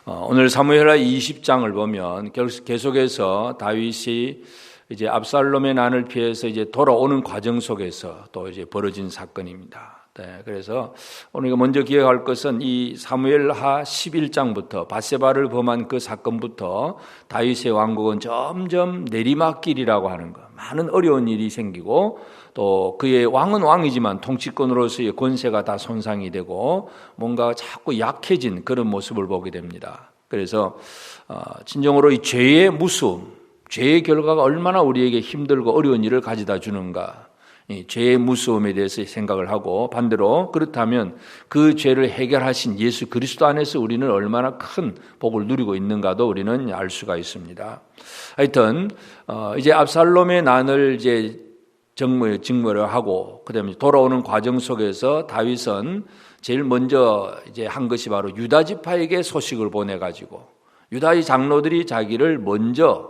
오늘 사무엘하 20장을 보면 계속해서 다윗이 이제 압살롬의 난을 피해서 이제 돌아오는 과정 속에서 또 이제 벌어진 사건입니다. 네, 그래서 우리가 먼저 기억할 것은 이 사무엘하 11장부터 밧세바를 범한 그 사건부터 다윗의 왕국은 점점 내리막길이라고 하는 것, 많은 어려운 일이 생기고 또 그의 왕은 왕이지만 통치권으로서의 권세가 다 손상이 되고 뭔가 자꾸 약해진 그런 모습을 보게 됩니다. 그래서 진정으로 이 죄의 무서움, 죄의 결과가 얼마나 우리에게 힘들고 어려운 일을 가져다 주는가, 이 죄의 무서움에 대해서 생각을 하고 반대로 그렇다면 그 죄를 해결하신 예수 그리스도 안에서 우리는 얼마나 큰 복을 누리고 있는가도 우리는 알 수가 있습니다. 하여튼 이제 압살롬의 난을 이제 직무를 하고 그다음에 돌아오는 과정 속에서 다윗은 제일 먼저 이제 한 것이 바로 유다 지파에게 소식을 보내 가지고 유다의 장로들이 자기를 먼저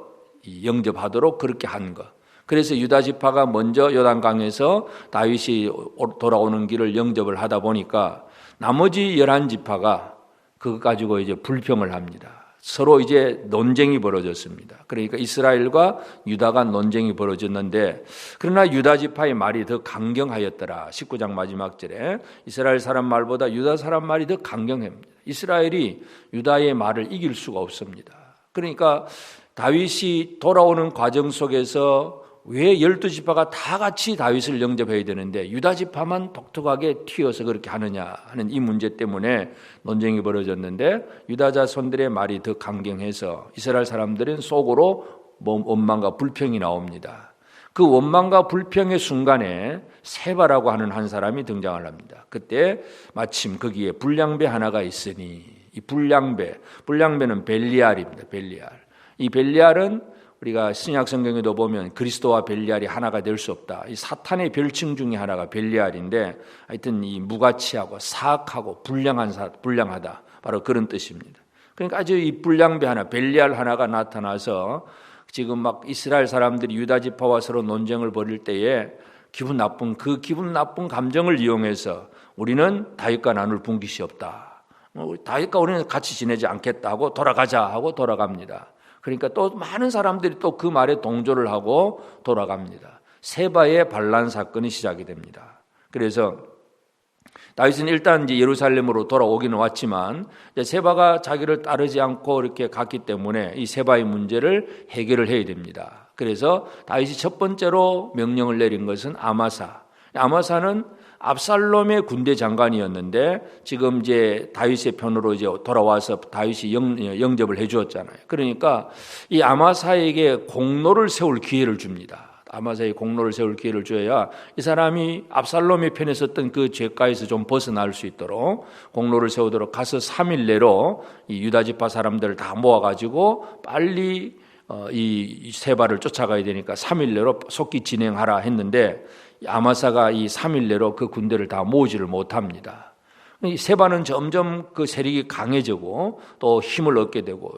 영접하도록 그렇게 한 것. 그래서 유다 지파가 먼저 요단강에서 다윗이 돌아오는 길을 영접을 하다 보니까 나머지 11지파가 그것 가지고 이제 불평을 합니다. 서로 이제 논쟁이 벌어졌습니다. 그러니까 이스라엘과 유다가 논쟁이 벌어졌는데 그러나 유다 지파의 말이 더 강경하였더라. 19장 마지막 절에 이스라엘 사람 말보다 유다 사람 말이 더 강경합니다. 이스라엘이 유다의 말을 이길 수가 없습니다. 그러니까 다윗이 돌아오는 과정 속에서 왜 12지파가 다 같이 다윗을 영접해야 되는데 유다 지파만 독특하게 튀어서 그렇게 하느냐 하는 이 문제 때문에 논쟁이 벌어졌는데 유다 자손들의 말이 더 강경해서 이스라엘 사람들은 속으로 원망과 불평이 나옵니다. 그 원망과 불평의 순간에 세바라고 하는 한 사람이 등장을 합니다. 그때 마침 거기에 불량배 하나가 있으니 이 불량배는 벨리알입니다. 벨리알. 이 벨리알은 우리가 신약 성경에도 보면 그리스도와 벨리알이 하나가 될 수 없다. 이 사탄의 별칭 중에 하나가 벨리알인데 하여튼 이 무가치하고 사악하고 불량하다. 바로 그런 뜻입니다. 그러니까 아주 이 불량배 하나, 벨리알 하나가 나타나서 지금 막 이스라엘 사람들이 유다 지파와 서로 논쟁을 벌일 때에 기분 나쁜 감정을 이용해서 우리는 다윗과 나눌 분깃이 없다. 다윗과 우리는 같이 지내지 않겠다 하고 돌아가자 하고 돌아갑니다. 그러니까 또 많은 사람들이 또 그 말에 동조를 하고 돌아갑니다. 세바의 반란 사건이 시작이 됩니다. 그래서 다윗은 일단 이제 예루살렘으로 돌아오기는 왔지만 세바가 자기를 따르지 않고 이렇게 갔기 때문에 이 세바의 문제를 해결을 해야 됩니다. 그래서 다윗이 첫 번째로 명령을 내린 것은 아마사는 압살롬의 군대 장관이었는데 지금 이제 다윗의 편으로 이제 돌아와서 다윗이 영접을 해주었잖아요. 그러니까 이 아마사에게 공로를 세울 기회를 줍니다. 아마사에게 공로를 세울 기회를 줘야 이 사람이 압살롬의 편에 섰던 그 죄가에서 좀 벗어날 수 있도록 공로를 세우도록 가서 3일 내로 이 유다 지파 사람들을 다 모아가지고 빨리 이 세바를 쫓아가야 되니까 3일 내로 속기 진행하라 했는데 아마사가 이 3일 내로 그 군대를 다 모으지를 못합니다. 이 세바는 점점 그 세력이 강해지고 또 힘을 얻게 되고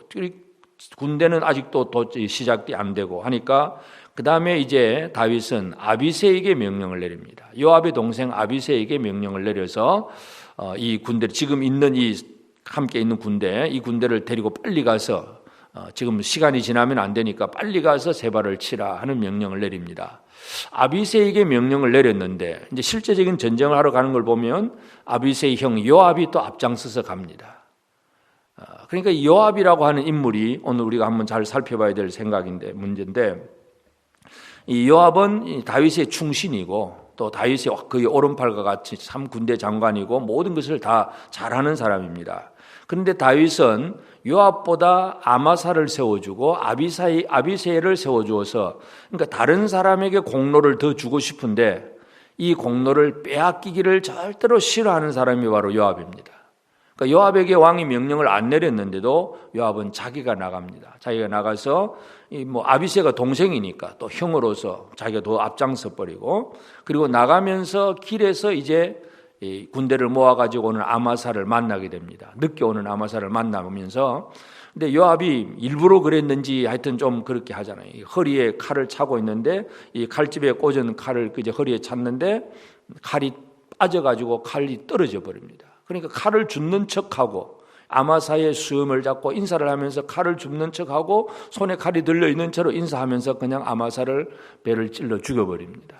군대는 아직도 시작이 안 되고 하니까 그 다음에 이제 다윗은 아비새에게 명령을 내립니다. 요압의 동생 아비새에게 명령을 내려서 이 군대를 지금 있는 이 함께 있는 군대 이 군대를 데리고 빨리 가서 지금 시간이 지나면 안 되니까 빨리 가서 세바를 치라 하는 명령을 내립니다. 아비새에게 명령을 내렸는데 이제 실제적인 전쟁을 하러 가는 걸 보면 아비새의 형 요압이 또 앞장서서 갑니다. 그러니까 요압이라고 하는 인물이 오늘 우리가 한번 잘 살펴봐야 될 문제인데 이 요압은 다윗의 충신이고 또 다윗의 그의 오른팔과 같이 참 군대 장관이고 모든 것을 다 잘하는 사람입니다. 그런데 다윗은 요압보다 아마사를 세워주고 아비새를 세워주어서 그러니까 다른 사람에게 공로를 더 주고 싶은데 이 공로를 빼앗기기를 절대로 싫어하는 사람이 바로 요압입니다. 그러니까 요압에게 왕이 명령을 안 내렸는데도 요압은 자기가 나갑니다. 자기가 나가서 아비새가 동생이니까 또 형으로서 자기가 더 앞장서 버리고 그리고 나가면서 길에서 이제 이 군대를 모아가지고 오는 아마사를 만나게 됩니다. 늦게 오는 아마사를 만나면서 근데 요압이 일부러 그랬는지 하여튼 좀 그렇게 하잖아요. 허리에 칼을 차고 있는데 이 칼집에 꽂은 칼을 이제 허리에 찼는데 칼이 빠져가지고 칼이 떨어져 버립니다. 그러니까 칼을 줍는 척하고 아마사의 수염을 잡고 인사를 하면서 칼을 줍는 척하고 손에 칼이 들려있는 채로 인사하면서 그냥 아마사를 배를 찔러 죽여버립니다.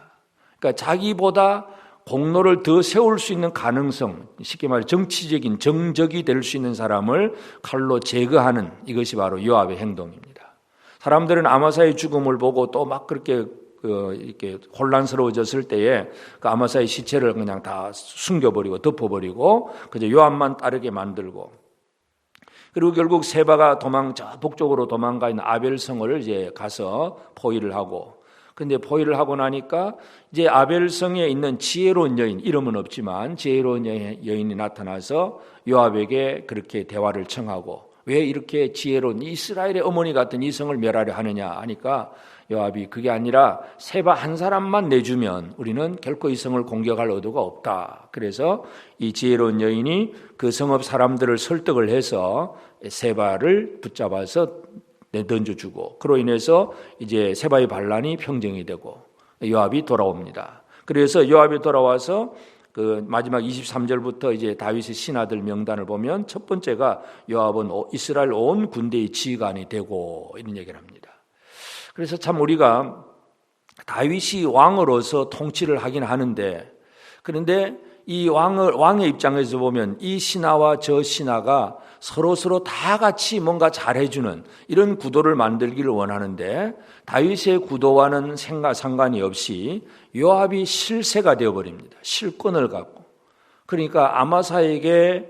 그러니까 자기보다 공로를 더 세울 수 있는 가능성, 쉽게 말해 정치적인 정적이 될 수 있는 사람을 칼로 제거하는 이것이 바로 요압의 행동입니다. 사람들은 아마사의 죽음을 보고 또 막 그렇게 이렇게 혼란스러워졌을 때에 그 아마사의 시체를 그냥 다 숨겨버리고 덮어버리고 그저 요압만 따르게 만들고, 그리고 결국 세바가 저 북쪽으로 도망가 있는 아벨성을 이제 가서 포위를 하고, 근데 포위를 하고 나니까 이제 아벨성에 있는 지혜로운 여인, 이름은 없지만 지혜로운 여인이 나타나서 요압에게 그렇게 대화를 청하고, 왜 이렇게 지혜로운 이스라엘의 어머니 같은 이 성을 멸하려 하느냐 하니까 요압이 그게 아니라 세바 한 사람만 내주면 우리는 결코 이 성을 공격할 의도가 없다. 그래서 이 지혜로운 여인이 그 성읍 사람들을 설득을 해서 세바를 붙잡아서 던져주고, 그로 인해서 이제 세바의 반란이 평정이 되고 요압이 돌아옵니다. 그래서 요압이 돌아와서 그 마지막 23절부터 이제 다윗의 신하들 명단을 보면 첫 번째가 요압은 이스라엘 온 군대의 지휘관이 되고 이런 얘기를 합니다. 그래서 참 우리가 다윗이 왕으로서 통치를 하긴 하는데, 그런데 이 왕의 입장에서 보면 이 신하와 저 신하가 서로 다 같이 뭔가 잘해주는 이런 구도를 만들기를 원하는데, 다윗의 구도와는 상관이 없이 요압이 실세가 되어버립니다. 실권을 갖고. 그러니까 아마사에게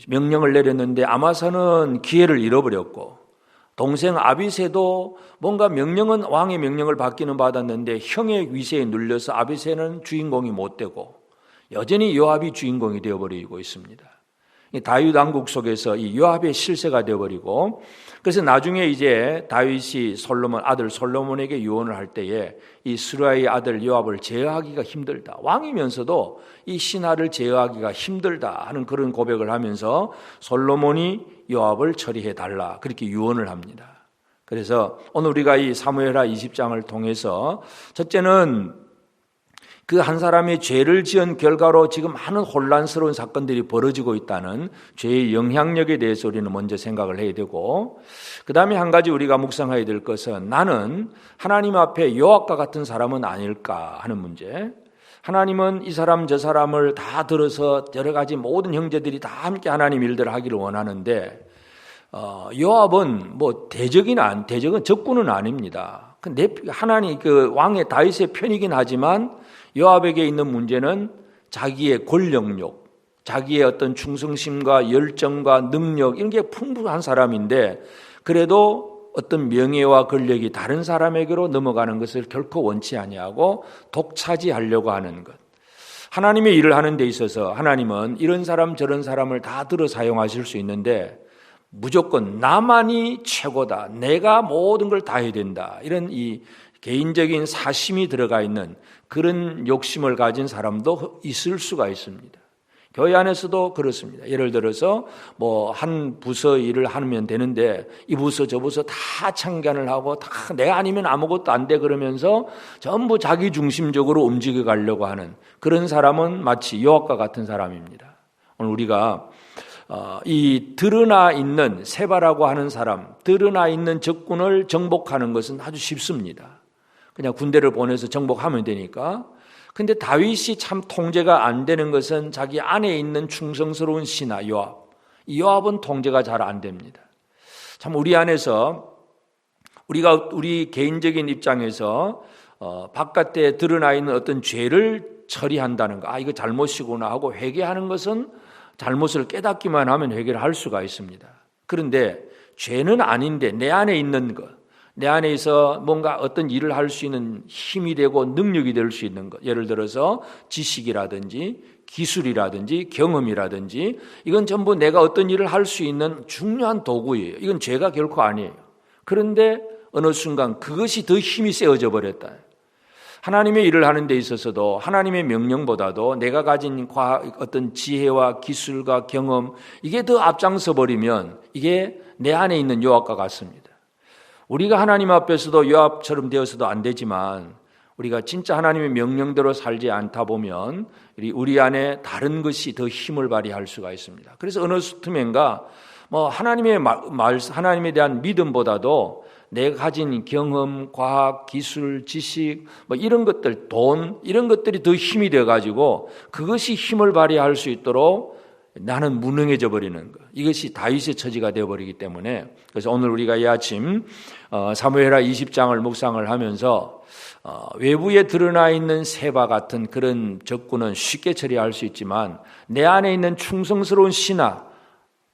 명령을 내렸는데 아마사는 기회를 잃어버렸고, 동생 아비새도 뭔가 왕의 명령을 받기는 받았는데 형의 위세에 눌려서 아비새는 주인공이 못 되고 여전히 요압이 주인공이 되어버리고 있습니다. 다윗 왕국 속에서 이 요압의 실세가 되어버리고, 그래서 나중에 이제 다윗이 아들 솔로몬에게 유언을 할 때에 이 스루야의 아들 요압을 제어하기가 힘들다, 왕이면서도 이 신하를 제어하기가 힘들다 하는 그런 고백을 하면서 솔로몬이 요압을 처리해 달라 그렇게 유언을 합니다. 그래서 오늘 우리가 이 사무엘하 20장을 통해서 첫째는 그 한 사람의 죄를 지은 결과로 지금 많은 혼란스러운 사건들이 벌어지고 있다는 죄의 영향력에 대해서 우리는 먼저 생각을 해야 되고, 그 다음에 한 가지 우리가 묵상해야 될 것은 나는 하나님 앞에 요압과 같은 사람은 아닐까 하는 문제. 하나님은 이 사람 저 사람을 다 들어서 여러 가지 모든 형제들이 다 함께 하나님 일들을 하기를 원하는데, 요압은 대적은 적군은 아닙니다. 근데 하나님 그 왕의 다윗의 편이긴 하지만 요압에게 있는 문제는 자기의 권력욕, 자기의 어떤 충성심과 열정과 능력 이런 게 풍부한 사람인데, 그래도 어떤 명예와 권력이 다른 사람에게로 넘어가는 것을 결코 원치 아니하고 독차지하려고 하는 것. 하나님의 일을 하는 데 있어서 하나님은 이런 사람 저런 사람을 다 들어 사용하실 수 있는데 무조건 나만이 최고다, 내가 모든 걸 다 해야 된다, 이런 이 개인적인 사심이 들어가 있는 그런 욕심을 가진 사람도 있을 수가 있습니다. 교회 안에서도 그렇습니다. 예를 들어서 한 부서 일을 하면 되는데 이 부서 저 부서 다 참견을 하고 다 내가 아니면 아무것도 안 돼 그러면서 전부 자기 중심적으로 움직여 가려고 하는 그런 사람은 마치 요압과 같은 사람입니다. 오늘 우리가 이 드러나 있는 세바라고 하는 사람, 드러나 있는 적군을 정복하는 것은 아주 쉽습니다. 그냥 군대를 보내서 정복하면 되니까. 근데 다윗이 참 통제가 안 되는 것은 자기 안에 있는 충성스러운 신하 요압. 이 요압은 통제가 잘 안 됩니다. 참 우리 안에서 우리 개인적인 입장에서 바깥에 드러나 있는 어떤 죄를 처리한다는 거, 이거 잘못이구나 하고 회개하는 것은 잘못을 깨닫기만 하면 회개를 할 수가 있습니다. 그런데 죄는 아닌데 내 안에 있는 것, 내 안에서 뭔가 어떤 일을 할 수 있는 힘이 되고 능력이 될 수 있는 것, 예를 들어서 지식이라든지 기술이라든지 경험이라든지 이건 전부 내가 어떤 일을 할 수 있는 중요한 도구예요. 이건 죄가 결코 아니에요. 그런데 어느 순간 그것이 더 힘이 세워져 버렸다. 하나님의 일을 하는 데 있어서도 하나님의 명령보다도 내가 가진 어떤 지혜와 기술과 경험 이게 더 앞장서 버리면 이게 내 안에 있는 요압과 같습니다. 우리가 하나님 앞에서도 요압처럼 되어서도 안 되지만 우리가 진짜 하나님의 명령대로 살지 않다 보면 우리 안에 다른 것이 더 힘을 발휘할 수가 있습니다. 그래서 어느 수트맨가 하나님에 대한 믿음보다도 내가 가진 경험, 과학, 기술, 지식, 이런 것들, 돈, 이런 것들이 더 힘이 되어가지고 그것이 힘을 발휘할 수 있도록 나는 무능해져 버리는 것. 이것이 다윗의 처지가 되어버리기 때문에, 그래서 오늘 우리가 이 아침 사무엘하 20장을 묵상을 하면서 외부에 드러나 있는 새바 같은 그런 적군은 쉽게 처리할 수 있지만 내 안에 있는 충성스러운 신하,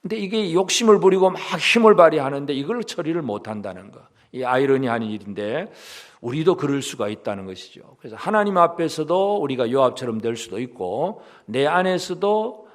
근데 이게 욕심을 부리고 막 힘을 발휘하는데 이걸 처리를 못한다는 거. 이 아이러니한 일인데 우리도 그럴 수가 있다는 것이죠. 그래서 하나님 앞에서도 우리가 요압처럼 될 수도 있고 내 안에서도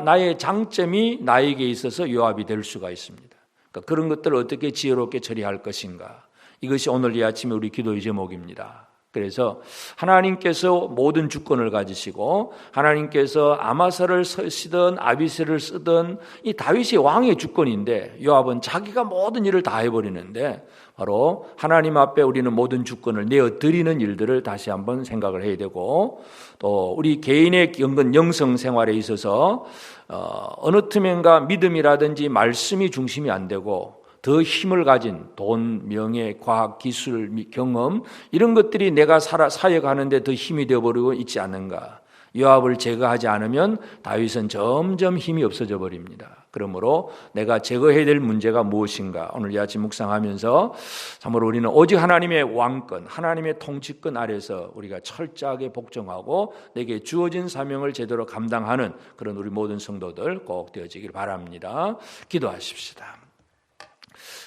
나의 장점이 나에게 있어서 요압이 될 수가 있습니다. 그러니까 그런 것들을 어떻게 지혜롭게 처리할 것인가. 이것이 오늘 이 아침에 우리 기도의 제목입니다. 그래서 하나님께서 모든 주권을 가지시고 하나님께서 아마사를 쓰든 아비새를 쓰든 이 다윗이 왕의 주권인데 요압은 자기가 모든 일을 다 해버리는데 바로 하나님 앞에 우리는 모든 주권을 내어드리는 일들을 다시 한번 생각을 해야 되고 또 우리 개인의 영성 생활에 있어서 어느 틈엔가 믿음이라든지 말씀이 중심이 안 되고 더 힘을 가진 돈, 명예, 과학, 기술, 경험 이런 것들이 내가 사역하는데 더 힘이 되어버리고 있지 않는가. 요압을 제거하지 않으면 다윗은 점점 힘이 없어져 버립니다. 그러므로 내가 제거해야 될 문제가 무엇인가. 오늘 이 아침 묵상하면서 참으로 우리는 오직 하나님의 왕권, 하나님의 통치권 아래서 우리가 철저하게 복종하고 내게 주어진 사명을 제대로 감당하는 그런 우리 모든 성도들 꼭 되어지길 바랍니다. 기도하십시다.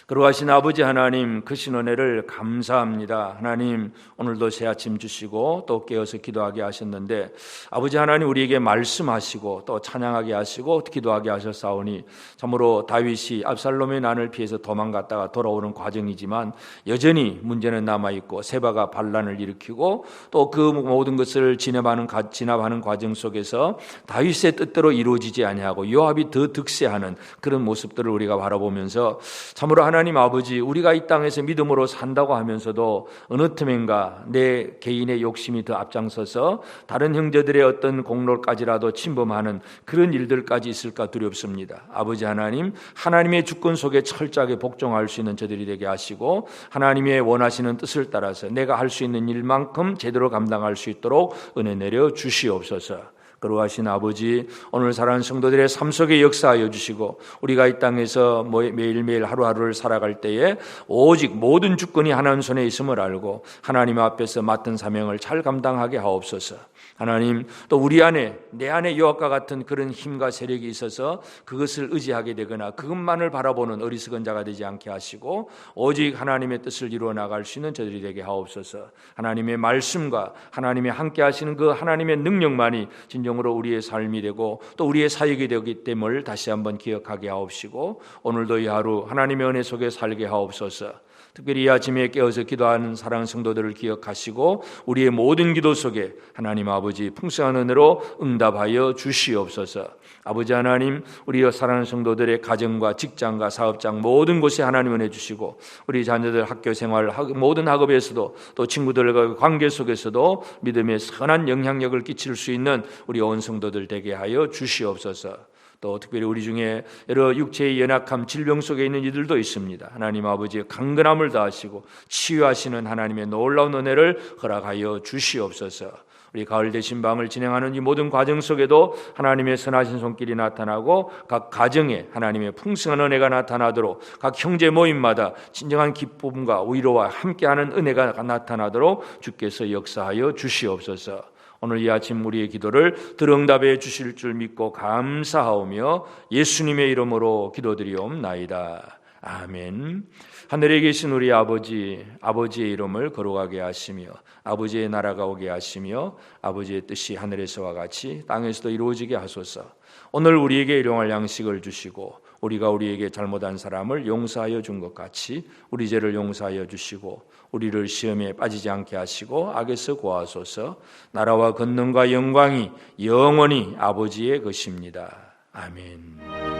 거룩하신 아버지 하나님, 크신 은혜를 감사합니다. 하나님, 오늘도 새 아침 주시고 또 깨어서 기도하게 하셨는데 아버지 하나님 우리에게 말씀하시고 또 찬양하게 하시고 기도하게 하셨사오니 참으로 다윗이 압살롬의 난을 피해서 도망갔다가 돌아오는 과정이지만 여전히 문제는 남아있고 세바가 반란을 일으키고 또 그 모든 것을 진압하는 과정 속에서 다윗의 뜻대로 이루어지지 아니하고 요압이 더 득세하는 그런 모습들을 우리가 바라보면서 참으로 하나님 아버지, 우리가 이 땅에서 믿음으로 산다고 하면서도 어느 틈엔가 내 개인의 욕심이 더 앞장서서 다른 형제들의 어떤 공로까지라도 침범하는 그런 일들까지 있을까 두렵습니다. 아버지 하나님, 하나님의 주권 속에 철저하게 복종할 수 있는 저들이 되게 하시고 하나님의 원하시는 뜻을 따라서 내가 할 수 있는 일만큼 제대로 감당할 수 있도록 은혜 내려 주시옵소서. 거룩하신 아버지, 오늘 사랑하는 성도들의 삶 속에 역사하여 주시고 우리가 이 땅에서 매일매일 하루하루를 살아갈 때에 오직 모든 주권이 하나님 손에 있음을 알고 하나님 앞에서 맡은 사명을 잘 감당하게 하옵소서. 하나님, 또 우리 안에 내 안에 요압과 같은 그런 힘과 세력이 있어서 그것을 의지하게 되거나 그것만을 바라보는 어리석은 자가 되지 않게 하시고 오직 하나님의 뜻을 이루어 나갈 수 있는 저들이 되게 하옵소서. 하나님의 말씀과 하나님이 함께 하시는 그 하나님의 능력만이 진정으로 우리의 삶이 되고 또 우리의 사역이 되기 때문에 다시 한번 기억하게 하옵시고 오늘도 이 하루 하나님의 은혜 속에 살게 하옵소서. 특별히 이 아침에 깨어서 기도하는 사랑하는 성도들을 기억하시고 우리의 모든 기도 속에 하나님 아버지 풍성한 은혜로 응답하여 주시옵소서. 아버지 하나님, 우리 사랑하는 성도들의 가정과 직장과 사업장 모든 곳에 하나님 은혜 주시고 우리 자녀들 학교 생활 모든 학업에서도 또 친구들과 관계 속에서도 믿음의 선한 영향력을 끼칠 수 있는 우리 온 성도들 되게 하여 주시옵소서. 또 특별히 우리 중에 여러 육체의 연약함, 질병 속에 있는 이들도 있습니다. 하나님 아버지의 강건함을 다하시고 치유하시는 하나님의 놀라운 은혜를 허락하여 주시옵소서. 우리 가을 대신방을 진행하는 이 모든 과정 속에도 하나님의 선하신 손길이 나타나고 각 가정에 하나님의 풍성한 은혜가 나타나도록 각 형제 모임마다 진정한 기쁨과 위로와 함께하는 은혜가 나타나도록 주께서 역사하여 주시옵소서. 오늘 이 아침 우리의 기도를 들응답해 주실 줄 믿고 감사하오며 예수님의 이름으로 기도드리옵나이다. 아멘. 하늘에 계신 우리 아버지, 아버지의 이름을 거룩하게 하시며 아버지의 나라가 오게 하시며 아버지의 뜻이 하늘에서와 같이 땅에서도 이루어지게 하소서. 오늘 우리에게 일용할 양식을 주시고 우리가 우리에게 잘못한 사람을 용서하여 준 것 같이 우리 죄를 용서하여 주시고 우리를 시험에 빠지지 않게 하시고 악에서 구하소서. 나라와 권능과 영광이 영원히 아버지의 것입니다. 아멘.